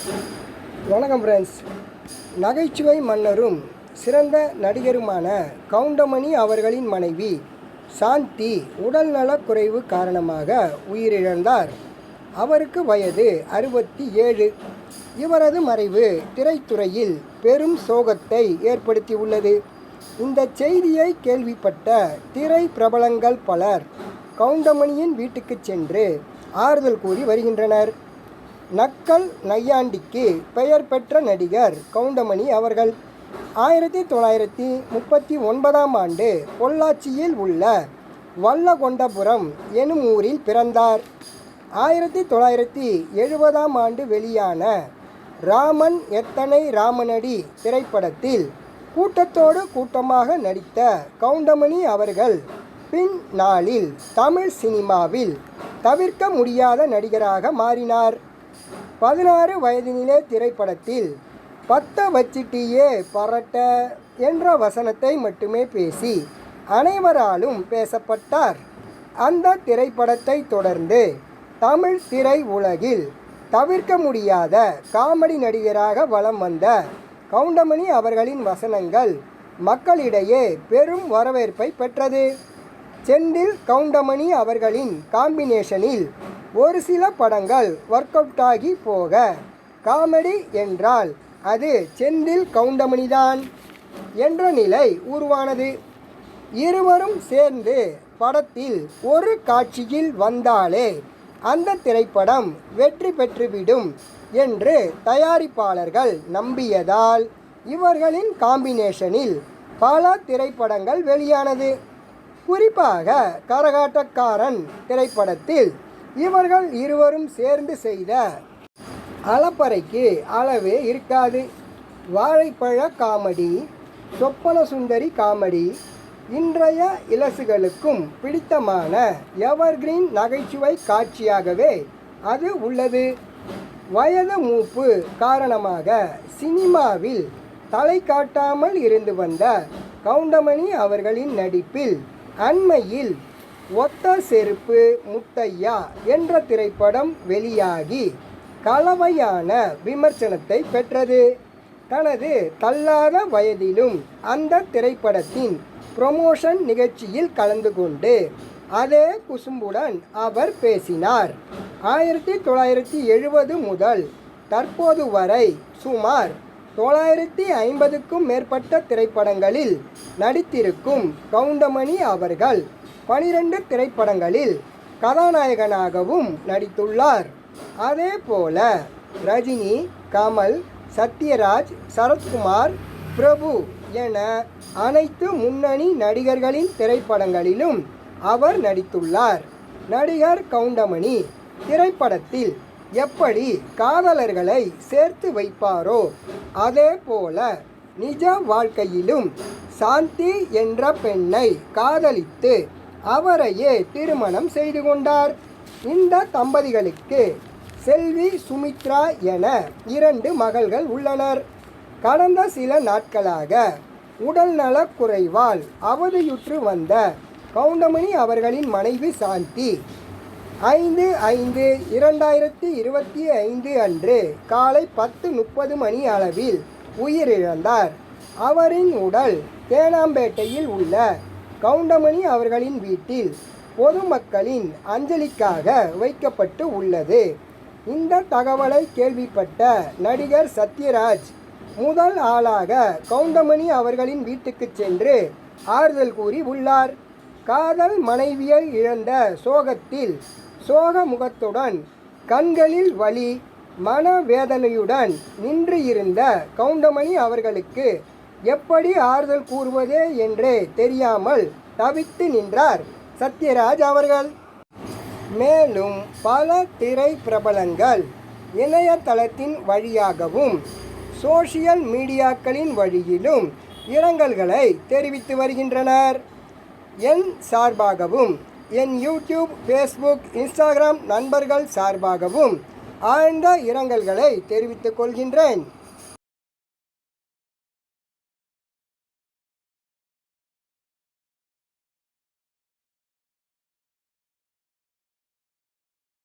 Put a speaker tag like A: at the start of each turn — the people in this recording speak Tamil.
A: வணக்கம் ஃப்ரெண்ட்ஸ். நகைச்சுவை மன்னரும் சிறந்த நடிகருமான கவுண்டமணி அவர்களின் மனைவி சாந்தி உடல்நலக்குறைவு காரணமாக உயிரிழந்தார். அவருக்கு வயது 67. இவரது மறைவு திரைத்துறையில் பெரும் சோகத்தை ஏற்படுத்தியுள்ளது. இந்த செய்தியை கேள்விப்பட்ட திரை பிரபலங்கள் பலர் கவுண்டமணியின் வீட்டுக்கு சென்று ஆறுதல் கூறி வருகின்றனர். நக்கல் நையாண்டிக்கு பெயர் பெற்ற நடிகர் கவுண்டமணி அவர்கள் 1939ஆம் ஆண்டு பொள்ளாச்சியில் உள்ள வல்லகொண்டபுரம் எனும் ஊரில் பிறந்தார். 1970ஆம் ஆண்டு வெளியான ராமன் எத்தனை ராமனடி திரைப்படத்தில் கூட்டத்தோடு கூட்டமாக நடித்த கவுண்டமணி அவர்கள் பின்னாளில் தமிழ் சினிமாவில் தவிர்க்க முடியாத நடிகராக மாறினார். 16 வயதினிலே திரைப்படத்தில் பத்த வச்சிட்டியே பரட்ட என்ற வசனத்தை மட்டுமே பேசி அனைவராலும் பேசப்பட்டார். அந்த திரைப்படத்தை தொடர்ந்து தமிழ் திரை உலகில் தவிர்க்க முடியாத காமெடி நடிகராக வலம் வந்த கவுண்டமணி அவர்களின் வசனங்கள் மக்களிடையே பெரும் வரவேற்பை பெற்றது. செந்தில் கவுண்டமணி அவர்களின் காம்பினேஷனில் ஒரு சில படங்கள் ஒர்க் அவுட் ஆகி போக காமெடி என்றால் அது செந்தில் கவுண்டமணிதான் என்ற நிலை உருவானது. இருவரும் சேர்ந்து படத்தில் ஒரு காட்சியில் வந்தாலே அந்த திரைப்படம் வெற்றி பெற்றுவிடும் என்று தயாரிப்பாளர்கள் நம்பியதால் இவர்களின் காம்பினேஷனில் பல திரைப்படங்கள் வெளியானது. குறிப்பாக கரகாட்டக்காரன் திரைப்படத்தில் இவர்கள் இருவரும் சேர்ந்து செய்த அலப்பறைக்கு அளவே இருக்காது. வாழைப்பழ காமெடி, சொப்பன சுந்தரி காமெடி இன்றைய இளசுகளுக்கும் பிடித்தமான எவர்கிரீன் நகைச்சுவை காட்சியாகவே அது உள்ளது. வயது மூப்பு காரணமாக சினிமாவில் தலை காட்டாமல் இருந்து வந்த கவுண்டமணி அவர்களின் நடிப்பில் அண்மையில் ஒத்த செருப்பு முத்தையா என்ற திரைப்படம் வெளியாகி கலவையான விமர்சனத்தை பெற்றது. தனது தள்ளாத வயதிலும் அந்த திரைப்படத்தின் ப்ரமோஷன் நிகழ்ச்சியில் கலந்து கொண்டு அதே குசும்புடன் அவர் பேசினார். 1970 முதல் தற்போது வரை சுமார் 950க்கும் மேற்பட்ட திரைப்படங்களில் நடித்திருக்கும் கவுண்டமணி அவர்கள் 12 திரைப்படங்களில் கதாநாயகனாகவும் நடித்துள்ளார். அதே போல ரஜினி, கமல், சத்யராஜ், சரத்குமார், பிரபு என அனைத்து முன்னணி நடிகர்களின் திரைப்படங்களிலும் அவர் நடித்துள்ளார். நடிகர் கவுண்டமணி திரைப்படத்தில் எப்படி காதலர்களை சேர்த்து வைப்பாரோ அதே போல நிஜ வாழ்க்கையிலும் சாந்தி என்ற பெண்ணை காதலித்து அவரையே திருமணம் செய்து கொண்டார். இந்த தம்பதிகளுக்கு செல்வி, சுமித்ரா என 2 மகள்கள் உள்ளனர். கடந்த சில நாட்களாக உடல்நலக் குறைவால் அவதியுற்று வந்த கவுண்டமணி அவர்களின் மனைவி சாந்தி 5/5/2025 அன்று காலை 10:30 மணி அளவில் உயிரிழந்தார். அவரின் உடல் தேனாம்பேட்டையில் உள்ள கவுண்டமணி அவர்களின் வீட்டில் பொதுமக்களின் அஞ்சலிக்காக வைக்கப்பட்டு உள்ளது. இந்த தகவலை கேள்விப்பட்ட நடிகர் சத்யராஜ் முதல் ஆளாக கவுண்டமணி அவர்களின் வீட்டுக்கு சென்று ஆறுதல் கூறி உள்ளார். காதல் மனைவியை இழந்த சோகத்தில் சோக முகத்துடன் கண்களில் வலி மனவேதனையுடன் நின்று இருந்த கவுண்டமணி அவர்களுக்கு எப்படி ஆறுதல் கூறுவதே என்றே தெரியாமல் தவித்து நின்றார் சத்யராஜ் அவர்கள். மேலும் பல திரை பிரபலங்கள் இணையதளத்தின் வழியாகவும் சோஷியல் மீடியாக்களின் வழியிலும் இரங்கல்களை தெரிவித்து வருகின்றனர். என் சார்பாகவும் என் யூடியூப், ஃபேஸ்புக், இன்ஸ்டாகிராம் நண்பர்கள் சார்பாகவும் ஆழ்ந்த இரங்கல்களை தெரிவித்துக் கொள்கின்றேன்.